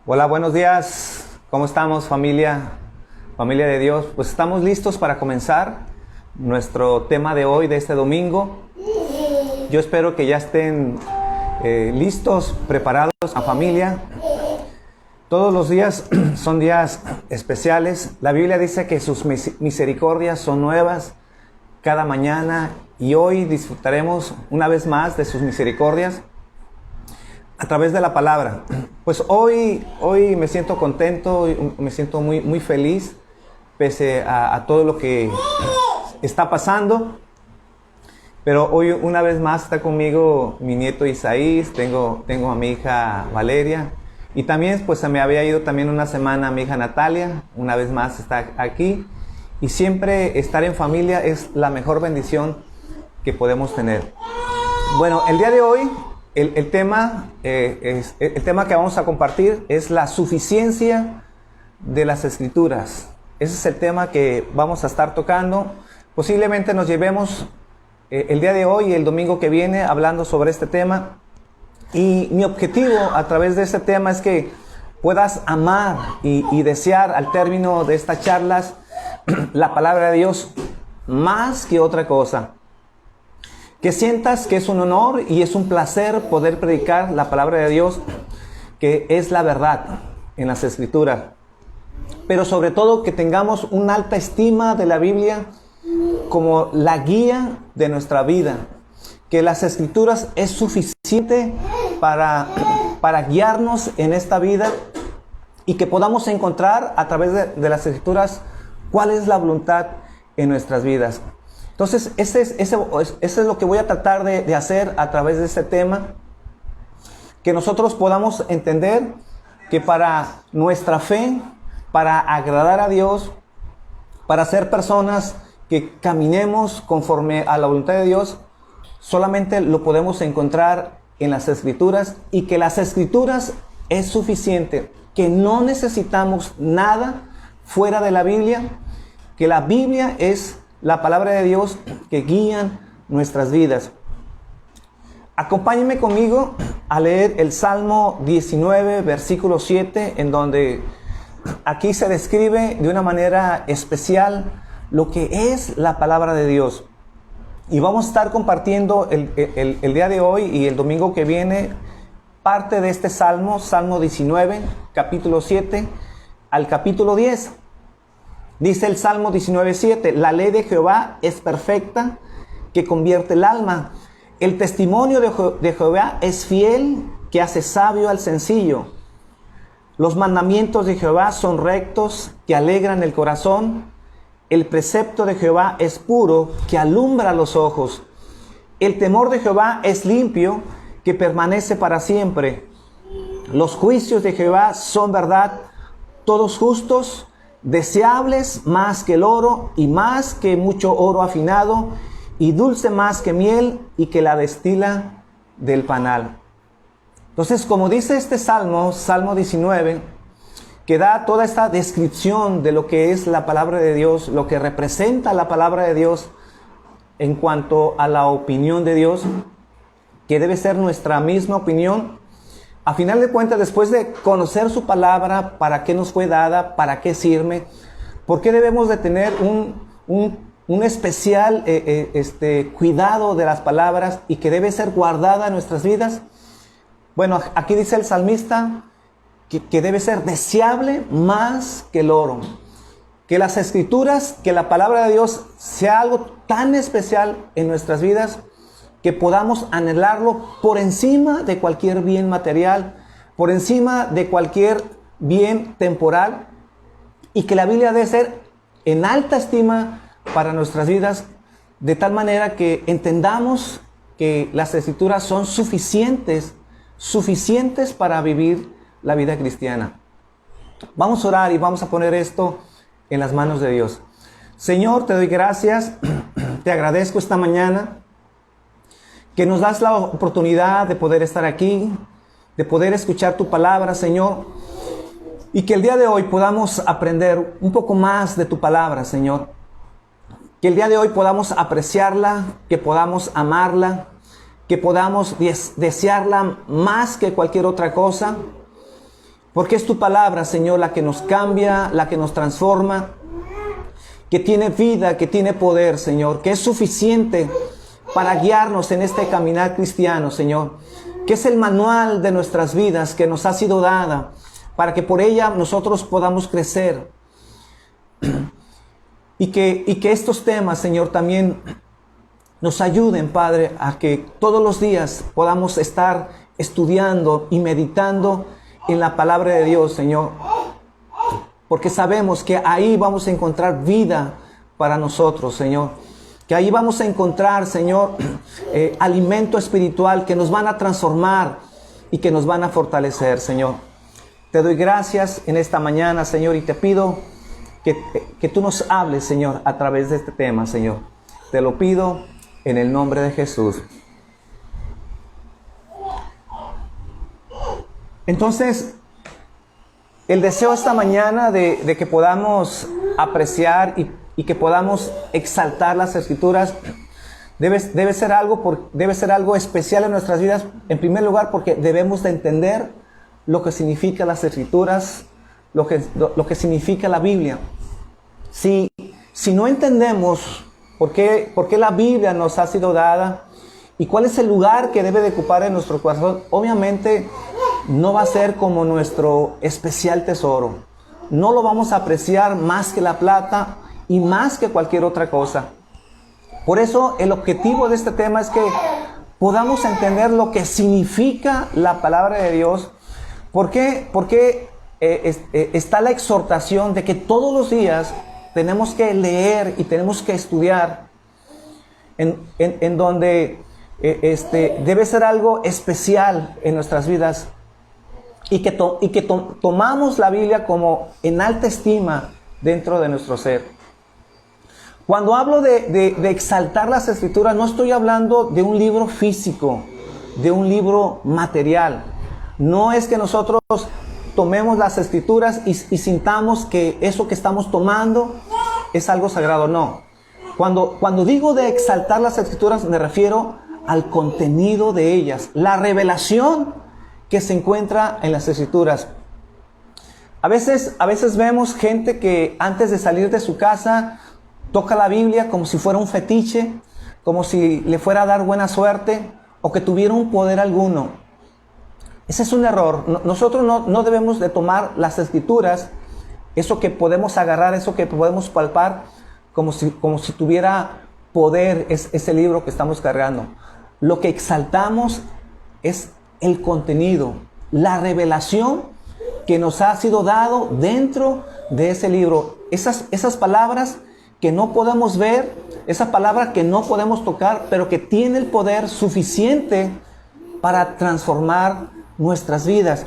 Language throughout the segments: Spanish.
Hola, buenos días. ¿Cómo estamos, familia? Familia de Dios. Pues estamos listos para comenzar nuestro tema de hoy, de este domingo. Yo espero que ya estén listos, preparados, a familia. Todos los días son días especiales. La Biblia dice que sus misericordias son nuevas cada mañana y hoy disfrutaremos una vez más de sus misericordias a través de la palabra. Pues hoy me siento contento, me siento muy feliz, pese a todo lo que está pasando. Pero hoy una vez más está conmigo mi nieto Isaías, tengo a mi hija Valeria. Y también pues se me había ido también una semana mi hija Natalia, una vez más está aquí. Y siempre estar en familia es la mejor bendición que podemos tener. Bueno, el día de hoy el tema que vamos a compartir es la suficiencia de las Escrituras. Ese es el tema que vamos a estar tocando. Posiblemente nos llevemos el día de hoy y el domingo que viene hablando sobre este tema. Y mi objetivo a través de este tema es que puedas amar y desear al término de estas charlas la palabra de Dios más que otra cosa. Que sientas que es un honor y es un placer poder predicar la palabra de Dios, que es la verdad en las Escrituras. Pero sobre todo que tengamos una alta estima de la Biblia como la guía de nuestra vida. Que las Escrituras es suficiente para guiarnos en esta vida y que podamos encontrar a través de las Escrituras cuál es la voluntad en nuestras vidas. Entonces, eso es lo que voy a tratar de hacer a través de este tema. Que nosotros podamos entender que para nuestra fe, para agradar a Dios, para ser personas que caminemos conforme a la voluntad de Dios, solamente lo podemos encontrar en las Escrituras, y que las Escrituras es suficiente, que no necesitamos nada fuera de la Biblia, que la Biblia es la palabra de Dios que guían nuestras vidas. Acompáñenme conmigo a leer el Salmo 19, versículo 7, en donde aquí se describe de una manera especial lo que es la palabra de Dios. Y vamos a estar compartiendo el día de hoy y el domingo que viene parte de este Salmo, Salmo 19, capítulo 7 al capítulo 10. Dice el Salmo 19:7, la ley de Jehová es perfecta, que convierte el alma. El testimonio de Jehová es fiel, que hace sabio al sencillo. Los mandamientos de Jehová son rectos, que alegran el corazón. El precepto de Jehová es puro, que alumbra los ojos. El temor de Jehová es limpio, que permanece para siempre. Los juicios de Jehová son verdad, todos justos, deseables más que el oro y más que mucho oro afinado, y dulce más que miel y que la destila del panal. Entonces, como dice este Salmo 19, que da toda esta descripción de lo que es la palabra de Dios, lo que representa la palabra de Dios en cuanto a la opinión de Dios, que debe ser nuestra misma opinión. A final de cuentas, después de conocer su palabra, para qué nos fue dada, para qué sirve, por qué debemos de tener un especial cuidado de las palabras y que debe ser guardada en nuestras vidas. Bueno, aquí dice el salmista que debe ser deseable más que el oro. Que las Escrituras, que la palabra de Dios sea algo tan especial en nuestras vidas, que podamos anhelarlo por encima de cualquier bien material, por encima de cualquier bien temporal, y que la Biblia debe ser en alta estima para nuestras vidas, de tal manera que entendamos que las Escrituras son suficientes para vivir la vida cristiana. Vamos a orar y vamos a poner esto en las manos de Dios. Señor, te doy gracias, te agradezco esta mañana, que nos das la oportunidad de poder estar aquí, de poder escuchar tu palabra, Señor, y que el día de hoy podamos aprender un poco más de tu palabra, Señor. Que el día de hoy podamos apreciarla, que podamos amarla, que podamos desearla más que cualquier otra cosa. Porque es tu palabra, Señor, la que nos cambia, la que nos transforma, que tiene vida, que tiene poder, Señor, que es suficiente para guiarnos en este caminar cristiano, Señor, que es el manual de nuestras vidas que nos ha sido dada para que por ella nosotros podamos crecer. Y que estos temas, Señor, también nos ayuden, Padre, a que todos los días podamos estar estudiando y meditando en la palabra de Dios, Señor. Porque sabemos que ahí vamos a encontrar vida para nosotros, Señor. Que ahí vamos a encontrar, Señor, alimento espiritual que nos van a transformar y que nos van a fortalecer, Señor. Te doy gracias en esta mañana, Señor, y te pido que tú nos hables, Señor, a través de este tema, Señor. Te lo pido en el nombre de Jesús. Entonces, el deseo esta mañana de que podamos apreciar y que podamos exaltar las Escrituras debe ser algo especial en nuestras vidas. En primer lugar, porque debemos de entender lo que significa las Escrituras, lo que significa la Biblia. Si no entendemos por qué la Biblia nos ha sido dada y cuál es el lugar que debe de ocupar en nuestro corazón, obviamente no va a ser como nuestro especial tesoro. No lo vamos a apreciar más que la plata y más que cualquier otra cosa. Por eso el objetivo de este tema es que podamos entender lo que significa la palabra de Dios. ¿Por qué está la exhortación de que todos los días tenemos que leer y tenemos que estudiar en donde debe ser algo especial en nuestras vidas? Y que tomamos la Biblia como en alta estima dentro de nuestro ser. Cuando hablo de exaltar las Escrituras, no estoy hablando de un libro físico, de un libro material. No es que nosotros tomemos las Escrituras y sintamos que eso que estamos tomando es algo sagrado. No. Cuando digo de exaltar las Escrituras, me refiero al contenido de ellas, la revelación que se encuentra en las Escrituras. A veces vemos gente que antes de salir de su casa toca la Biblia como si fuera un fetiche, como si le fuera a dar buena suerte o que tuviera un poder alguno. Ese es un error. Nosotros no debemos de tomar las Escrituras, eso que podemos agarrar, eso que podemos palpar, como si tuviera poder ese libro que estamos cargando. Lo que exaltamos es el contenido, la revelación que nos ha sido dado dentro de ese libro. Esas palabras que no podemos ver, esa palabra que no podemos tocar, pero que tiene el poder suficiente para transformar nuestras vidas.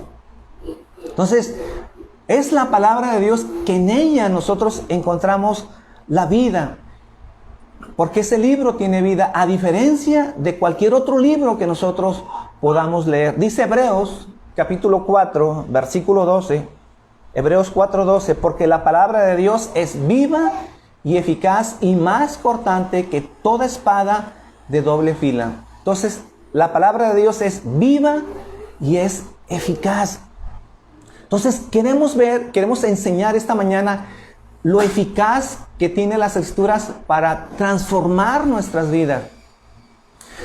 Entonces, es la palabra de Dios que en ella nosotros encontramos la vida. Porque ese libro tiene vida, a diferencia de cualquier otro libro que nosotros podamos leer. Dice Hebreos, capítulo 4, versículo 12. Hebreos 4:12. Porque la palabra de Dios es viva y eficaz y más cortante que toda espada de doble fila. Entonces, la palabra de Dios es viva y es eficaz. Entonces, queremos enseñar esta mañana lo eficaz que tiene las Escrituras para transformar nuestras vidas.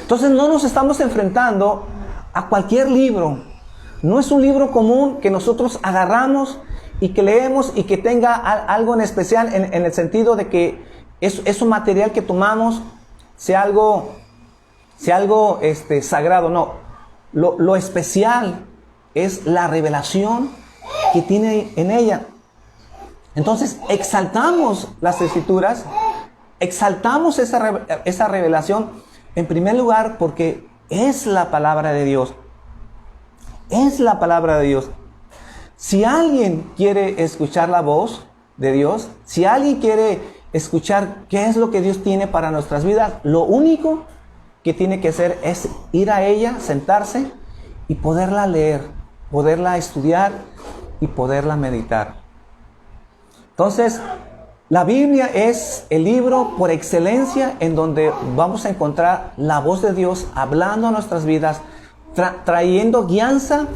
Entonces no nos estamos enfrentando a cualquier libro. No es un libro común que nosotros agarramos y que leemos y que tenga algo en especial en el sentido de que es un material que tomamos sea algo sagrado. No, lo especial es la revelación que tiene en ella. Entonces exaltamos las Escrituras, exaltamos esa revelación en primer lugar porque es la palabra de Dios. Es la palabra de Dios. Si alguien quiere escuchar la voz de Dios, si alguien quiere escuchar qué es lo que Dios tiene para nuestras vidas, lo único que tiene que hacer es ir a ella, sentarse y poderla leer, poderla estudiar y poderla meditar. Entonces, la Biblia es el libro por excelencia en donde vamos a encontrar la voz de Dios hablando a nuestras vidas, trayendo guianza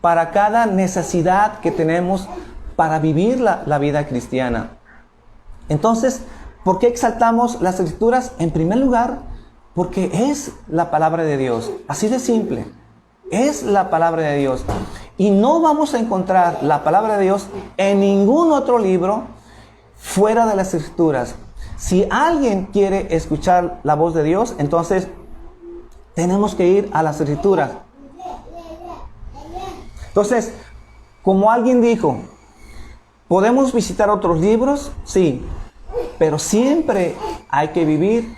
para cada necesidad que tenemos para vivir la vida cristiana. Entonces, ¿por qué exaltamos las Escrituras? En primer lugar, porque es la palabra de Dios. Así de simple. Es la palabra de Dios. Y no vamos a encontrar la palabra de Dios en ningún otro libro fuera de las Escrituras. Si alguien quiere escuchar la voz de Dios, entonces tenemos que ir a las Escrituras. Entonces, como alguien dijo, ¿podemos visitar otros libros? Sí, pero siempre hay que vivir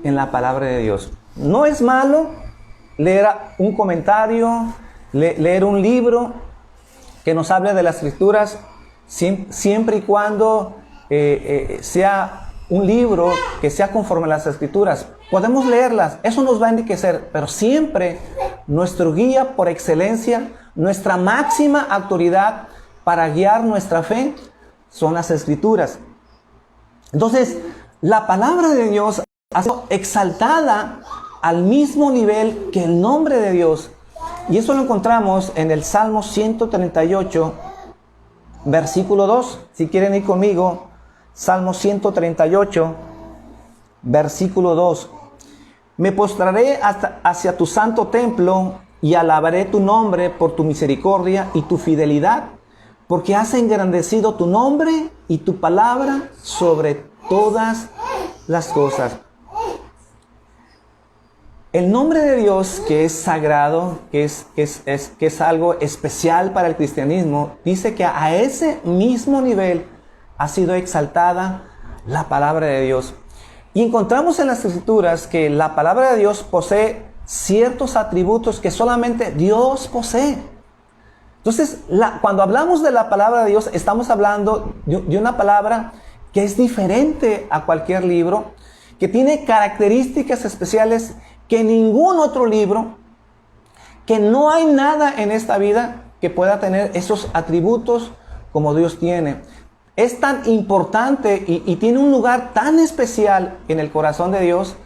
en la palabra de Dios. No es malo leer un comentario, leer un libro que nos hable de las Escrituras, siempre y cuando sea un libro que sea conforme a las Escrituras. Podemos leerlas, eso nos va a enriquecer, pero siempre nuestro guía por excelencia, nuestra máxima autoridad para guiar nuestra fe son las Escrituras. Entonces, la palabra de Dios ha sido exaltada al mismo nivel que el nombre de Dios. Y eso lo encontramos en el Salmo 138, versículo 2. Si quieren ir conmigo, Salmo 138, versículo 2. Me postraré hacia tu santo templo y alabaré tu nombre por tu misericordia y tu fidelidad, porque has engrandecido tu nombre y tu palabra sobre todas las cosas. El nombre de Dios, que es sagrado, que es algo especial para el cristianismo, dice que a ese mismo nivel ha sido exaltada la palabra de Dios. Y encontramos en las Escrituras que la palabra de Dios posee ciertos atributos que solamente Dios posee. Entonces, cuando hablamos de la palabra de Dios, estamos hablando de una palabra que es diferente a cualquier libro, que tiene características especiales que ningún otro libro, que no hay nada en esta vida que pueda tener esos atributos como Dios tiene. Es tan importante y tiene un lugar tan especial en el corazón de Dios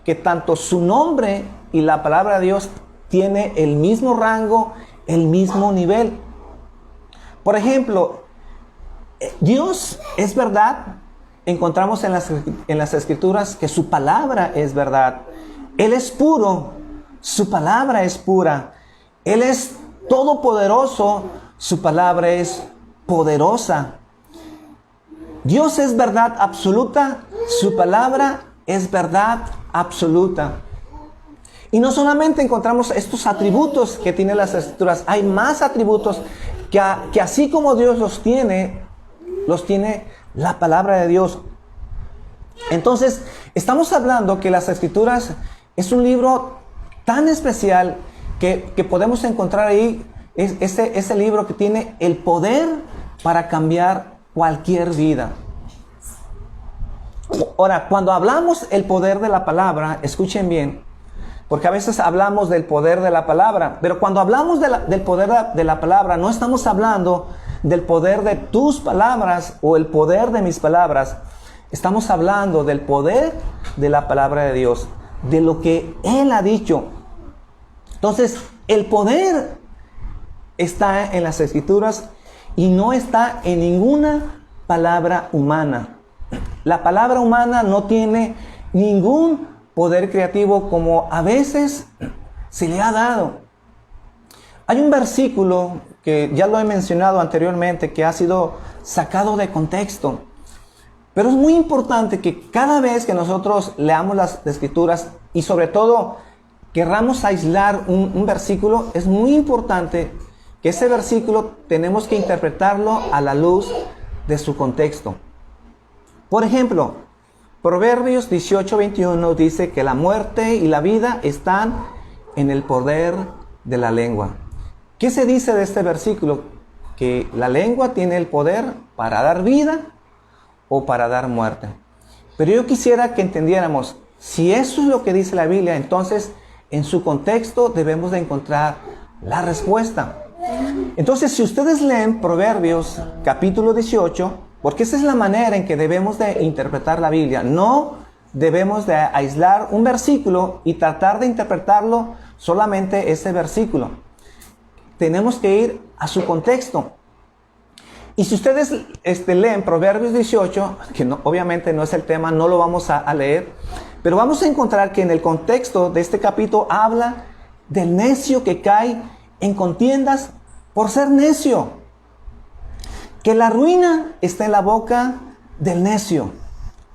que tanto su nombre y la palabra de Dios tiene el mismo rango, el mismo nivel. Por ejemplo, Dios es verdad. Encontramos en las Escrituras que su palabra es verdad. Él es puro, su palabra es pura. Él es todopoderoso, su palabra es poderosa. Dios es verdad absoluta, su palabra es verdad absoluta. Y no solamente encontramos estos atributos que tienen las Escrituras, hay más atributos que así como Dios los tiene la palabra de Dios. Entonces, estamos hablando que las Escrituras es un libro tan especial que podemos encontrar ahí, ese libro que tiene el poder para cambiar cualquier vida. Ahora, cuando hablamos el poder de la palabra, escuchen bien, porque a veces hablamos del poder de la palabra, pero cuando hablamos del poder de la palabra, no estamos hablando del poder de tus palabras o el poder de mis palabras. Estamos hablando del poder de la palabra de Dios, de lo que Él ha dicho. Entonces, el poder está en las Escrituras y no está en ninguna palabra humana. La palabra humana no tiene ningún poder creativo como a veces se le ha dado. Hay un versículo que ya lo he mencionado anteriormente, que ha sido sacado de contexto. Pero es muy importante que cada vez que nosotros leamos las Escrituras y sobre todo querramos aislar un versículo, es muy importante que ese versículo tenemos que interpretarlo a la luz de su contexto. Por ejemplo, Proverbios 18:21 dice que la muerte y la vida están en el poder de la lengua. ¿Qué se dice de este versículo? Que la lengua tiene el poder para dar vida o para dar muerte. Pero yo quisiera que entendiéramos, si eso es lo que dice la Biblia, entonces en su contexto debemos de encontrar la respuesta. Entonces, si ustedes leen Proverbios capítulo 18, porque esa es la manera en que debemos de interpretar la Biblia, no debemos de aislar un versículo y tratar de interpretarlo solamente ese versículo. tenemos que ir a su contexto. Y si ustedes leen Proverbios 18, que obviamente no es el tema, no lo vamos a leer, pero vamos a encontrar que en el contexto de este capítulo habla del necio que cae en contiendas por ser necio. Que la ruina está en la boca del necio.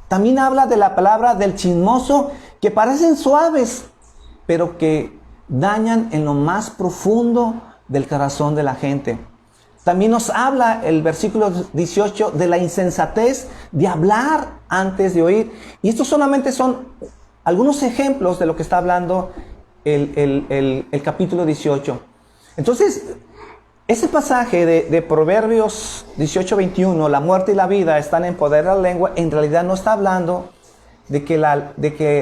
También habla de la palabra del chismoso, que parecen suaves, pero que dañan en lo más profundo del corazón de la gente. También nos habla el versículo 18 de la insensatez de hablar antes de oír. Y estos solamente son algunos ejemplos de lo que está hablando el capítulo 18. Entonces, ese pasaje de Proverbios 18:21, la muerte y la vida están en poder de la lengua, en realidad no está hablando de que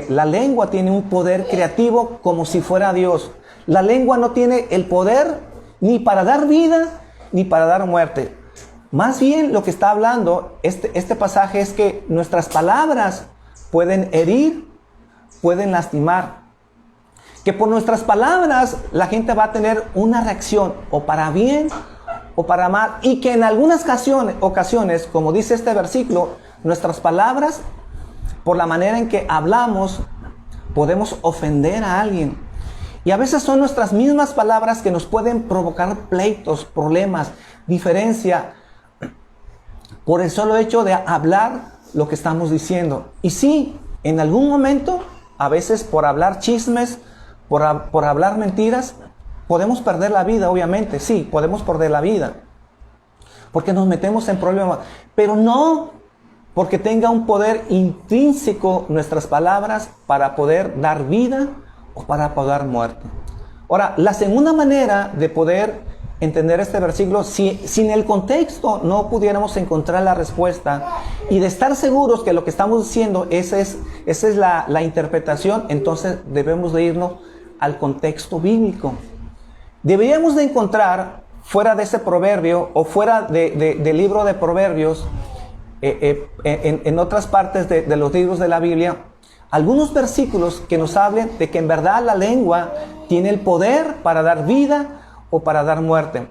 la lengua tiene un poder creativo como si fuera Dios. La lengua no tiene el poder ni para dar vida ni para dar muerte. Más bien lo que está hablando este pasaje es que nuestras palabras pueden herir, pueden lastimar. Que por nuestras palabras la gente va a tener una reacción o para bien o para mal. Y que en algunas ocasiones, como dice este versículo, nuestras palabras, por la manera en que hablamos, podemos ofender a alguien. Y a veces son nuestras mismas palabras que nos pueden provocar pleitos, problemas, diferencia, por el solo hecho de hablar lo que estamos diciendo. Y sí, en algún momento, a veces por hablar chismes, por hablar mentiras, podemos perder la vida, obviamente. Sí, podemos perder la vida, porque nos metemos en problemas. Pero no porque tenga un poder intrínseco nuestras palabras para poder dar vida o para poder dar muerte. Ahora, la segunda manera de poder entender este versículo, si en el contexto no pudiéramos encontrar la respuesta y de estar seguros que lo que estamos diciendo, esa es la interpretación, entonces debemos de irnos al contexto bíblico. Deberíamos de encontrar fuera de ese proverbio o fuera del libro de Proverbios, en otras partes de los libros de la Biblia, algunos versículos que nos hablen de que en verdad la lengua tiene el poder para dar vida o para dar muerte.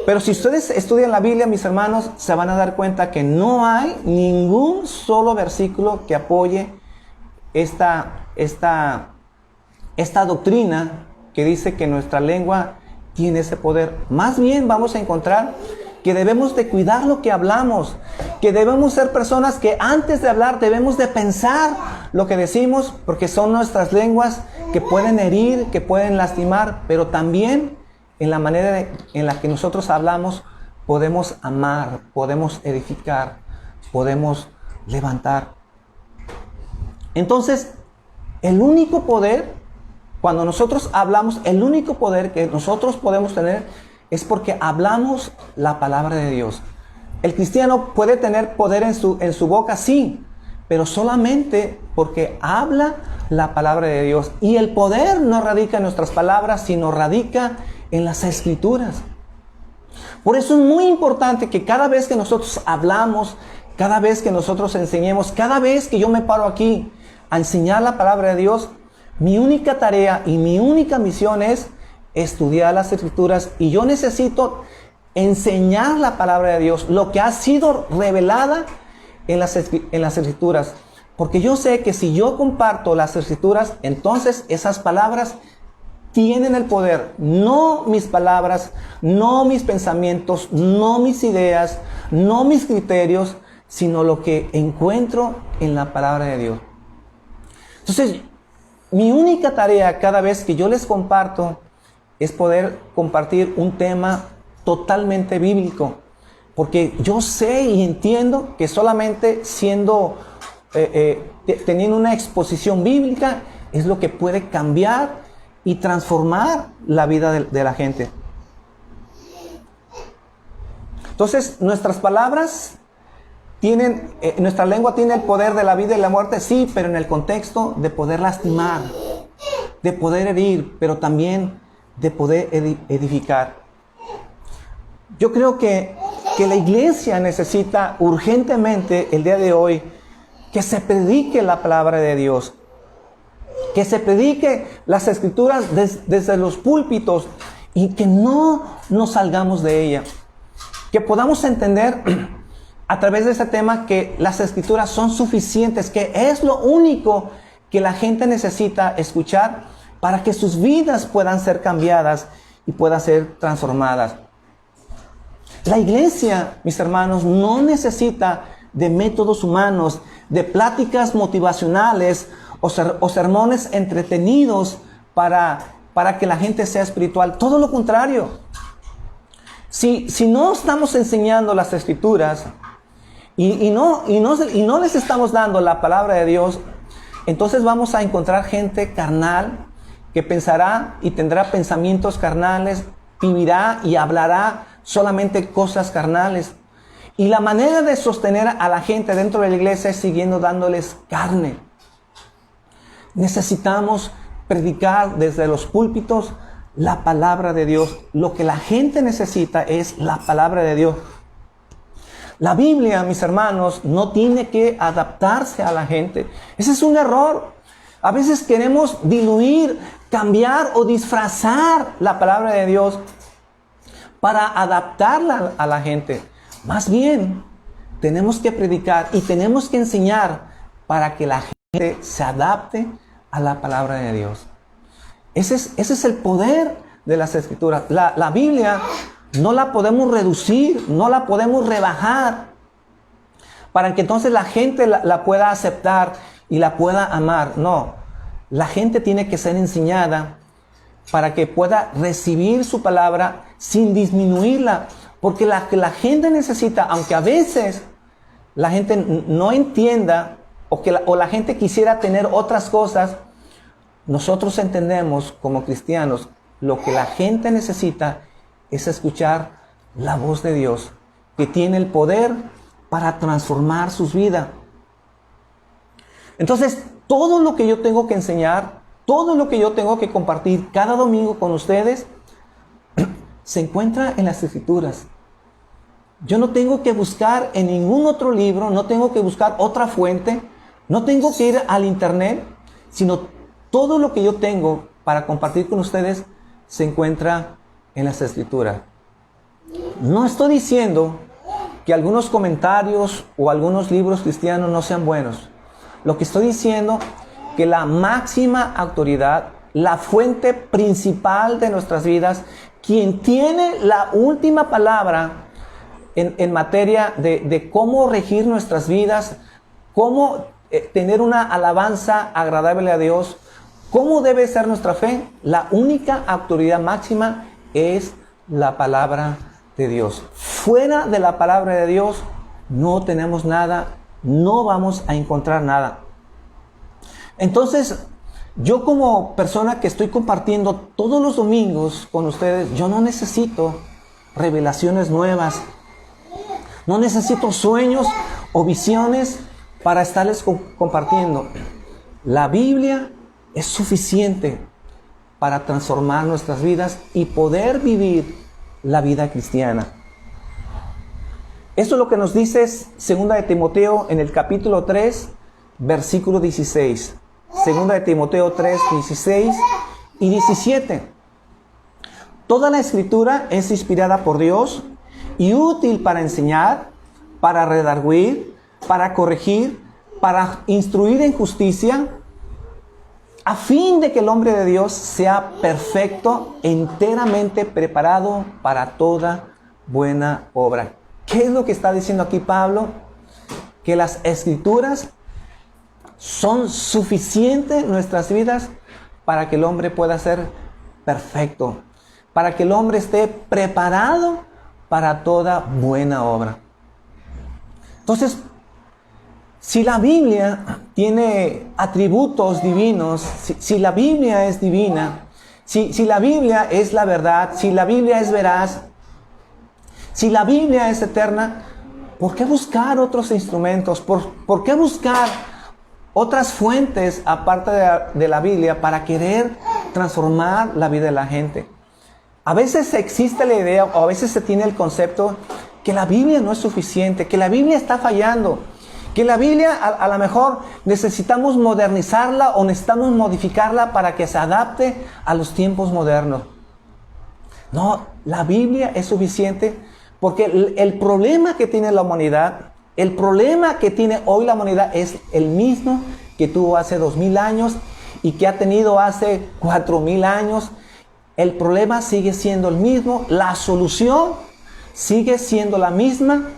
Pero si ustedes estudian la Biblia, mis hermanos, se van a dar cuenta que no hay ningún solo versículo que apoye esta doctrina que dice que nuestra lengua tiene ese poder. Más bien vamos a encontrar que debemos de cuidar lo que hablamos, que debemos ser personas que antes de hablar debemos de pensar lo que decimos, porque son nuestras lenguas que pueden herir, que pueden lastimar, pero también en la manera en la que nosotros hablamos podemos amar, podemos edificar, podemos levantar. Entonces, el único poder, cuando nosotros hablamos, el único poder que nosotros podemos tener es porque hablamos la palabra de Dios. El cristiano puede tener poder en su boca, sí, pero solamente porque habla la palabra de Dios. Y el poder no radica en nuestras palabras, sino radica en las Escrituras. Por eso es muy importante que cada vez que nosotros hablamos, cada vez que nosotros enseñemos, cada vez que yo me paro aquí a enseñar la palabra de Dios, mi única tarea y mi única misión es estudiar las Escrituras, y yo necesito enseñar la palabra de Dios, lo que ha sido revelada en las Escrituras, porque yo sé que si yo comparto las Escrituras, entonces esas palabras tienen el poder, no mis palabras, no mis pensamientos, no mis ideas, no mis criterios, sino lo que encuentro en la palabra de Dios. Entonces, mi única tarea cada vez que yo les comparto es poder compartir un tema totalmente bíblico, porque yo sé y entiendo que solamente teniendo una exposición bíblica es lo que puede cambiar y transformar la vida de la gente. Entonces, nuestras palabras nuestra lengua tiene el poder de la vida y la muerte, sí, pero en el contexto de poder lastimar, de poder herir, pero también de poder edificar. Yo creo que la iglesia necesita urgentemente el día de hoy que se predique la palabra de Dios, que se predique las Escrituras desde los púlpitos, y que no nos salgamos de ella. Que podamos entender a través de este tema que las Escrituras son suficientes, que es lo único que la gente necesita escuchar para que sus vidas puedan ser cambiadas y puedan ser transformadas. La iglesia, mis hermanos, no necesita de métodos humanos, de pláticas motivacionales o sermones entretenidos para que la gente sea espiritual. Todo lo contrario. Si no estamos enseñando las Escrituras y no les estamos dando la palabra de Dios, entonces vamos a encontrar gente carnal que pensará y tendrá pensamientos carnales, vivirá y hablará solamente cosas carnales. Y la manera de sostener a la gente dentro de la iglesia es siguiendo dándoles carne. Necesitamos predicar desde los púlpitos la palabra de Dios. Lo que la gente necesita es la palabra de Dios. La Biblia, mis hermanos, no tiene que adaptarse a la gente. Ese es un error. A veces queremos diluir, cambiar o disfrazar la palabra de Dios para adaptarla a la gente. Más bien, tenemos que predicar y tenemos que enseñar para que la gente se adapte a la palabra de Dios. Ese es el poder de las Escrituras. La Biblia no la podemos reducir, no la podemos rebajar para que entonces la gente la pueda aceptar y la pueda amar. No, la gente tiene que ser enseñada para que pueda recibir su palabra sin disminuirla. Porque la gente necesita, aunque a veces la gente no entienda o la gente quisiera tener otras cosas, nosotros entendemos como cristianos lo que la gente necesita es escuchar la voz de Dios, que tiene el poder para transformar sus vidas. Entonces, todo lo que yo tengo que enseñar, todo lo que yo tengo que compartir cada domingo con ustedes, se encuentra en las Escrituras. Yo no tengo que buscar en ningún otro libro, no tengo que buscar otra fuente, no tengo que ir al internet, sino todo lo que yo tengo para compartir con ustedes se encuentra en las Escrituras. No estoy diciendo que algunos comentarios o algunos libros cristianos no sean buenos. Lo que estoy diciendo que la máxima autoridad, la fuente principal de nuestras vidas, quien tiene la última palabra en materia de cómo regir nuestras vidas, cómo tener una alabanza agradable a Dios, cómo debe ser nuestra fe, la única autoridad máxima es la palabra de Dios. Fuera de la palabra de Dios no tenemos nada, no vamos a encontrar nada. Entonces, yo como persona que estoy compartiendo todos los domingos con ustedes, yo no necesito revelaciones nuevas. No necesito sueños o visiones para estarles compartiendo. La Biblia es suficiente para transformar nuestras vidas y poder vivir la vida cristiana. Esto es lo que nos dice 2 de Timoteo en el capítulo 3, versículo 16. 2 de Timoteo 3, 16 y 17. Toda la Escritura es inspirada por Dios y útil para enseñar, para redarguir, para corregir, para instruir en justicia, a fin de que el hombre de Dios sea perfecto, enteramente preparado para toda buena obra. ¿Qué es lo que está diciendo aquí Pablo? Que las Escrituras son suficientes en nuestras vidas para que el hombre pueda ser perfecto, para que el hombre esté preparado para toda buena obra. Entonces, si la Biblia tiene atributos divinos, si la Biblia es divina, si la Biblia es la verdad, si la Biblia es veraz, si la Biblia es eterna, ¿por qué buscar otros instrumentos? ¿Por qué buscar otras fuentes aparte de la Biblia para querer transformar la vida de la gente? A veces existe la idea o a veces se tiene el concepto que la Biblia no es suficiente, que la Biblia está fallando, que la Biblia a lo mejor necesitamos modernizarla o necesitamos modificarla para que se adapte a los tiempos modernos. No, la Biblia es suficiente porque el problema que tiene la humanidad, el problema que tiene hoy la humanidad es el mismo que tuvo hace 2000 años y que ha tenido hace 4000 años. El problema sigue siendo el mismo, la solución sigue siendo la misma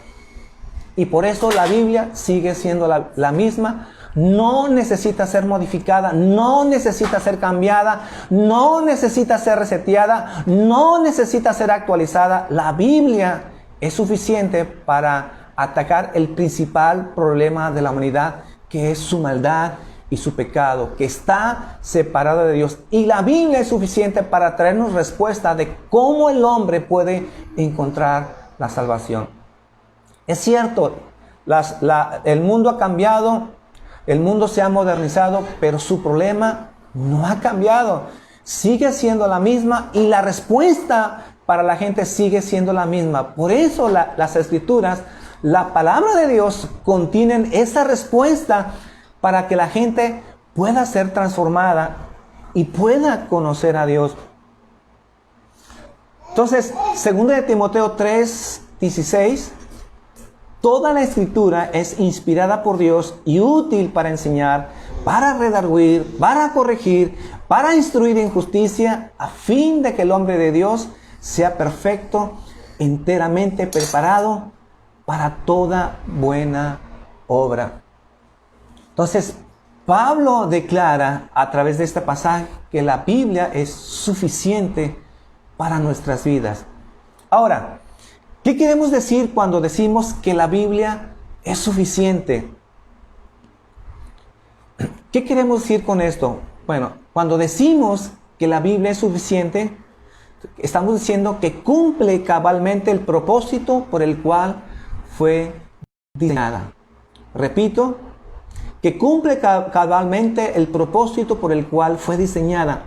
y por eso la Biblia sigue siendo la misma. No necesita ser modificada, no necesita ser cambiada, no necesita ser reseteada, no necesita ser actualizada. La Biblia es suficiente para atacar el principal problema de la humanidad, que es su maldad y su pecado, que está separado de Dios. Y la Biblia es suficiente para traernos respuesta de cómo el hombre puede encontrar la salvación. Es cierto, el mundo ha cambiado, el mundo se ha modernizado, pero su problema no ha cambiado. Sigue siendo la misma y la respuesta para la gente sigue siendo la misma. Por eso las Escrituras, la palabra de Dios, contienen esa respuesta para que la gente pueda ser transformada y pueda conocer a Dios. Entonces, 2 de Timoteo 3:16, toda la Escritura es inspirada por Dios y útil para enseñar, para redarguir, para corregir, para instruir en justicia, a fin de que el hombre de Dios sea perfecto, enteramente preparado para toda buena obra. Entonces, Pablo declara a través de este pasaje que la Biblia es suficiente para nuestras vidas. Ahora, ¿qué queremos decir cuando decimos que la Biblia es suficiente? ¿Qué queremos decir con esto? Bueno, cuando decimos que la Biblia es suficiente, estamos diciendo que cumple cabalmente el propósito por el cual fue diseñada. Repito, que cumple cabalmente el propósito por el cual fue diseñada.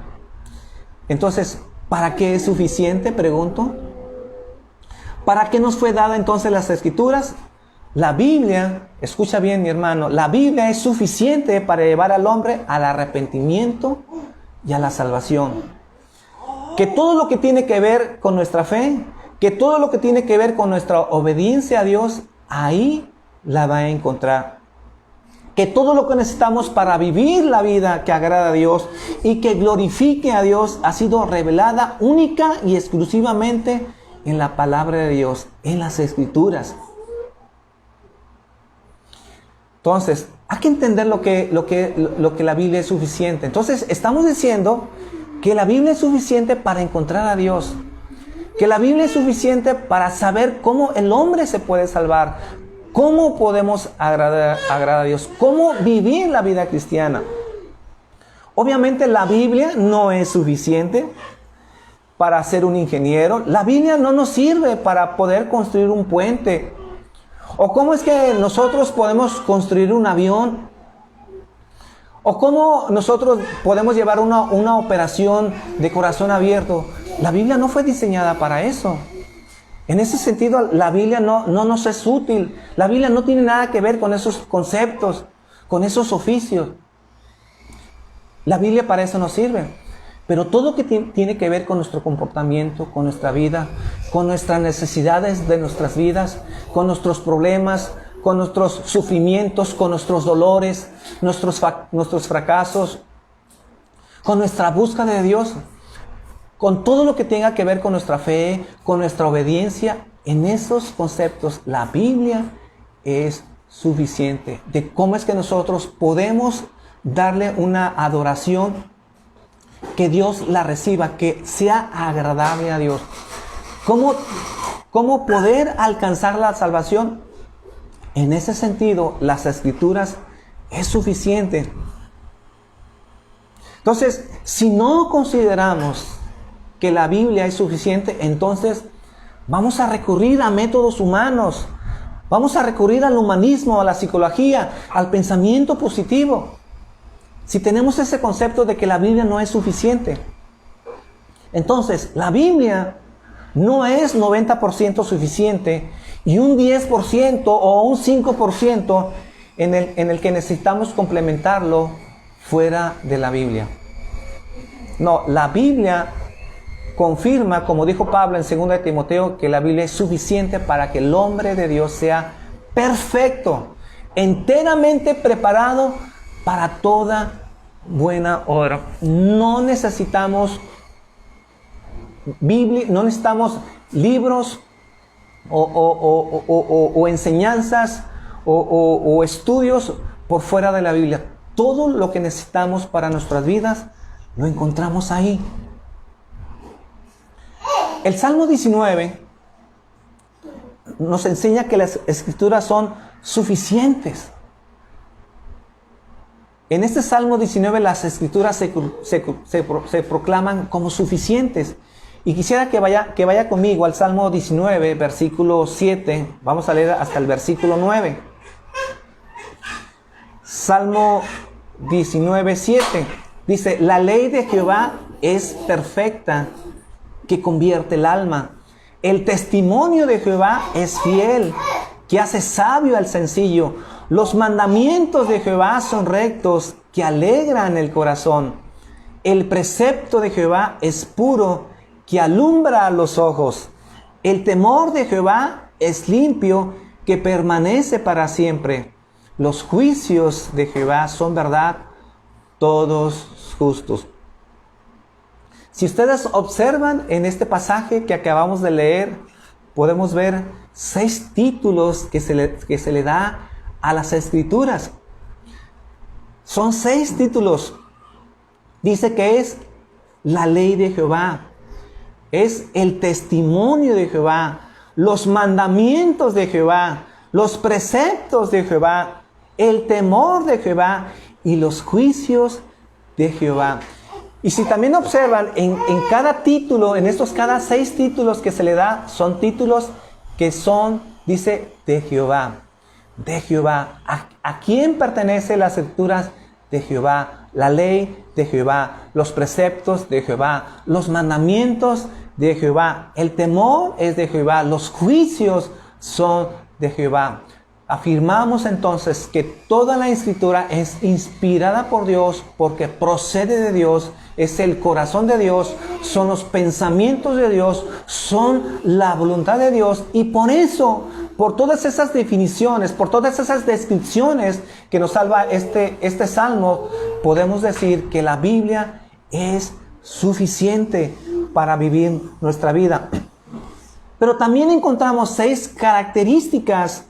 Entonces, ¿para qué es suficiente? Pregunto. ¿Para qué nos fue dada entonces las Escrituras? La Biblia, escucha bien mi hermano, la Biblia es suficiente para llevar al hombre al arrepentimiento y a la salvación. Que todo lo que tiene que ver con nuestra fe, que todo lo que tiene que ver con nuestra obediencia a Dios, ahí la va a encontrar. Que todo lo que necesitamos para vivir la vida que agrada a Dios y que glorifique a Dios ha sido revelada única y exclusivamente en la palabra de Dios, en las Escrituras. Entonces, hay que entender lo que la Biblia es suficiente. Entonces, estamos diciendo que la Biblia es suficiente para encontrar a Dios. Que la Biblia es suficiente para saber cómo el hombre se puede salvar. Cómo podemos agradar a Dios. Cómo vivir la vida cristiana. Obviamente la Biblia no es suficiente para ser un ingeniero. La Biblia no nos sirve para poder construir un puente. ¿O cómo es que nosotros podemos construir un avión? ¿O cómo nosotros podemos llevar una operación de corazón abierto? La Biblia no fue diseñada para eso. En ese sentido, la Biblia no nos es útil. La Biblia no tiene nada que ver con esos conceptos, con esos oficios. La Biblia para eso nos sirve. Pero todo lo que tiene que ver con nuestro comportamiento, con nuestra vida, con nuestras necesidades de nuestras vidas, con nuestros problemas, con nuestros sufrimientos, con nuestros dolores, nuestros fracasos, con nuestra búsqueda de Dios, con todo lo que tenga que ver con nuestra fe, con nuestra obediencia, en esos conceptos la Biblia es suficiente. De cómo es que nosotros podemos darle una adoración que Dios la reciba, que sea agradable a Dios. ¿Cómo poder alcanzar la salvación? En ese sentido, las Escrituras es suficiente. Entonces, si no consideramos que la Biblia es suficiente, entonces vamos a recurrir a métodos humanos. Vamos a recurrir al humanismo, a la psicología, al pensamiento positivo. Si tenemos ese concepto de que la Biblia no es suficiente, entonces la Biblia no es 90% suficiente y un 10% o un 5% en el que necesitamos complementarlo fuera de la Biblia. No, la Biblia confirma, como dijo Pablo en 2 de Timoteo, que la Biblia es suficiente para que el hombre de Dios sea perfecto, enteramente preparado para toda buena obra. No necesitamos Biblia, no necesitamos libros o enseñanzas o estudios por fuera de la Biblia. Todo lo que necesitamos para nuestras vidas lo encontramos ahí. El Salmo 19 nos enseña que las escrituras son suficientes. En este Salmo 19 las escrituras se proclaman como suficientes. Y quisiera que vaya conmigo al Salmo 19, versículo 7. Vamos a leer hasta el versículo 9. Salmo 19, 7. Dice, la ley de Jehová es perfecta, que convierte el alma. El testimonio de Jehová es fiel, que hace sabio al sencillo. Los mandamientos de Jehová son rectos, que alegran el corazón. El precepto de Jehová es puro, que alumbra los ojos. El temor de Jehová es limpio, que permanece para siempre. Los juicios de Jehová son verdad, todos justos. Si ustedes observan en este pasaje que acabamos de leer, podemos ver 6 títulos que se le da a las escrituras. Son 6 títulos. Dice que es la ley de Jehová, es el testimonio de Jehová, los mandamientos de Jehová, los preceptos de Jehová, el temor de Jehová y los juicios de Jehová. Y si también observan, en cada título, en estos cada 6 títulos que se le da, son títulos que son, dice, de Jehová. De Jehová. ¿A quién pertenecen las escrituras? De Jehová. La ley de Jehová. Los preceptos de Jehová. Los mandamientos de Jehová. El temor es de Jehová. Los juicios son de Jehová. Afirmamos entonces que toda la escritura es inspirada por Dios porque procede de Dios, es el corazón de Dios, son los pensamientos de Dios, son la voluntad de Dios, y por eso, por todas esas definiciones, por todas esas descripciones que nos salva este salmo, podemos decir que la Biblia es suficiente para vivir nuestra vida. Pero también encontramos 6 características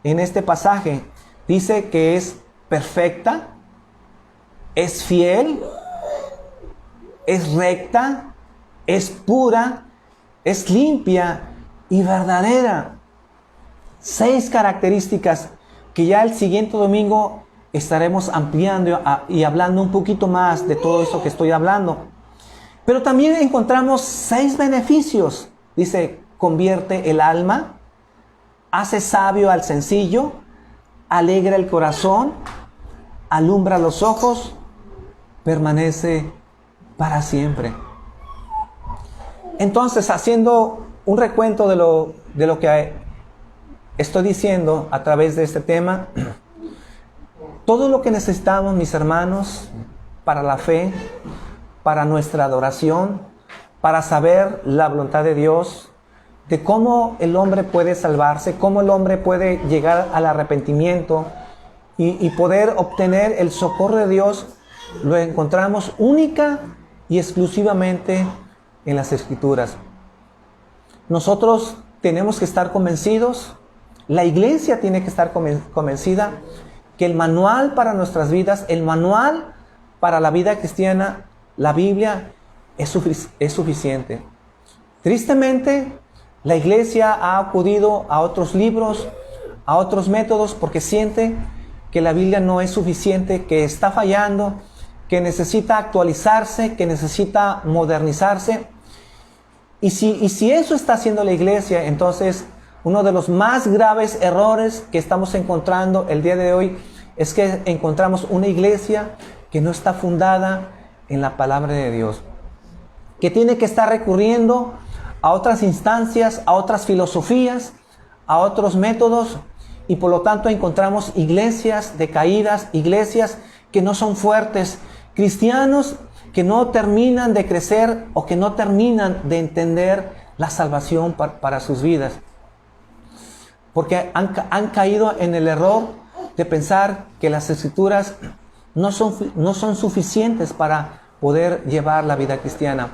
en este pasaje. Dice que es perfecta, es fiel, es recta, es pura, es limpia y verdadera. 6 características que ya el siguiente domingo estaremos ampliando y hablando un poquito más de todo eso que estoy hablando. Pero también encontramos 6 beneficios. Dice, convierte el alma, hace sabio al sencillo, alegra el corazón, alumbra los ojos, permanece para siempre. Entonces, haciendo un recuento de lo que estoy diciendo a través de este tema, todo lo que necesitamos, mis hermanos, para la fe, para nuestra adoración, para saber la voluntad de Dios, de cómo el hombre puede salvarse, cómo el hombre puede llegar al arrepentimiento y poder obtener el socorro de Dios, lo encontramos única y exclusivamente en las Escrituras. Nosotros tenemos que estar convencidos, la iglesia tiene que estar convencida que el manual para nuestras vidas, el manual para la vida cristiana, la Biblia, es suficiente. Tristemente, la iglesia ha acudido a otros libros, a otros métodos, porque siente que la Biblia no es suficiente, que está fallando, que necesita actualizarse, que necesita modernizarse. Y si eso está haciendo la iglesia, entonces uno de los más graves errores que estamos encontrando el día de hoy es que encontramos una iglesia que no está fundada en la palabra de Dios, que tiene que estar recurriendo a otras instancias, a otras filosofías, a otros métodos, y por lo tanto encontramos iglesias decaídas, iglesias que no son fuertes, cristianos que no terminan de crecer o que no terminan de entender la salvación para sus vidas. Porque han caído en el error de pensar que las Escrituras no son suficientes para poder llevar la vida cristiana.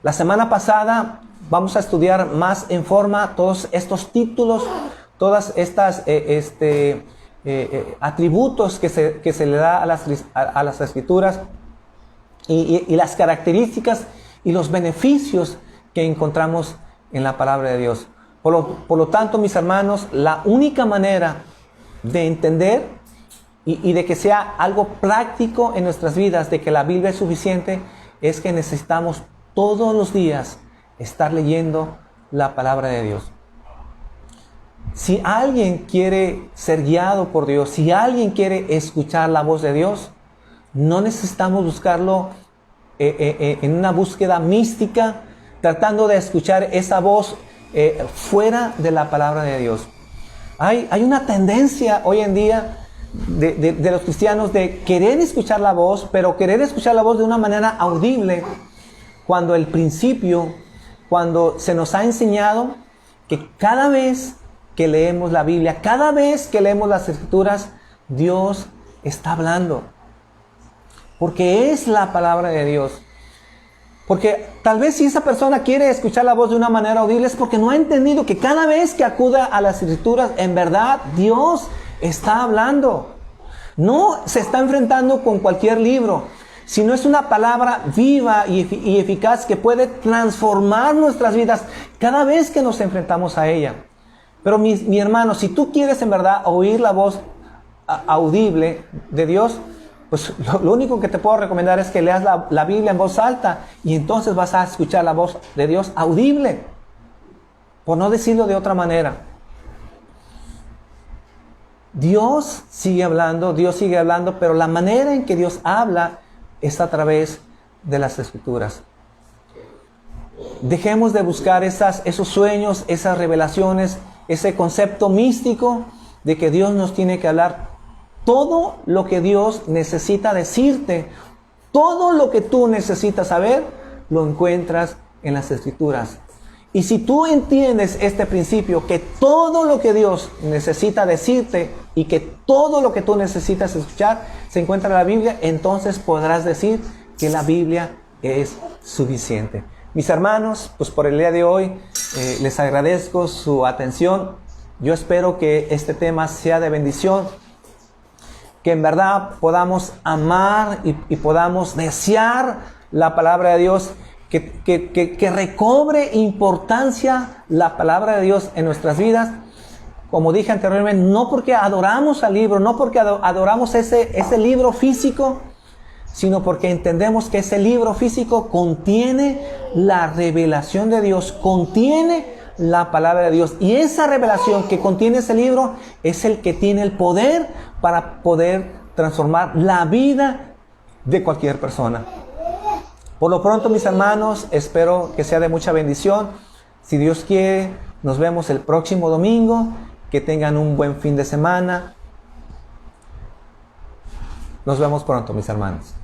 La semana pasada vamos a estudiar más en forma todos estos títulos, todas estas atributos que se le da a las Escrituras y las características y los beneficios que encontramos en la palabra de Dios. Por lo tanto, mis hermanos, la única manera de entender y de que sea algo práctico en nuestras vidas, de que la Biblia es suficiente, es que necesitamos todos los días estar leyendo la palabra de Dios. Si alguien quiere ser guiado por Dios, si alguien quiere escuchar la voz de Dios, no necesitamos buscarlo en una búsqueda mística, tratando de escuchar esa voz fuera de la palabra de Dios. Hay una tendencia hoy en día de los cristianos de querer escuchar la voz, pero querer escuchar la voz de una manera audible, cuando el principio, cuando se nos ha enseñado que cada vez que leemos la Biblia, cada vez que leemos las Escrituras, Dios está hablando. Porque es la palabra de Dios. Porque tal vez si esa persona quiere escuchar la voz de una manera audible es porque no ha entendido que cada vez que acuda a las Escrituras, en verdad Dios está hablando. No se está enfrentando con cualquier libro, sino es una palabra viva y eficaz que puede transformar nuestras vidas cada vez que nos enfrentamos a ella. Pero mi hermano, si tú quieres en verdad oír la voz audible de Dios, pues lo único que te puedo recomendar es que leas la Biblia en voz alta y entonces vas a escuchar la voz de Dios audible, por no decirlo de otra manera. Dios sigue hablando, pero la manera en que Dios habla es a través de las Escrituras. Dejemos de buscar esos sueños, esas revelaciones, ese concepto místico de que Dios nos tiene que hablar. Todo lo que Dios necesita decirte, todo lo que tú necesitas saber, lo encuentras en las Escrituras. Y si tú entiendes este principio, que todo lo que Dios necesita decirte y que todo lo que tú necesitas escuchar se encuentra en la Biblia, entonces podrás decir que la Biblia es suficiente. Mis hermanos, pues por el día de hoy les agradezco su atención. Yo espero que este tema sea de bendición, que en verdad podamos amar y podamos desear la palabra de Dios, que recobre importancia la palabra de Dios en nuestras vidas. Como dije anteriormente, no porque adoramos al libro, no porque adoramos ese libro físico, sino porque entendemos que ese libro físico contiene la revelación de Dios, contiene la palabra de Dios. Y esa revelación que contiene ese libro es el que tiene el poder para poder transformar la vida de cualquier persona. Por lo pronto, mis hermanos, espero que sea de mucha bendición. Si Dios quiere, nos vemos el próximo domingo. Que tengan un buen fin de semana. Nos vemos pronto, mis hermanos.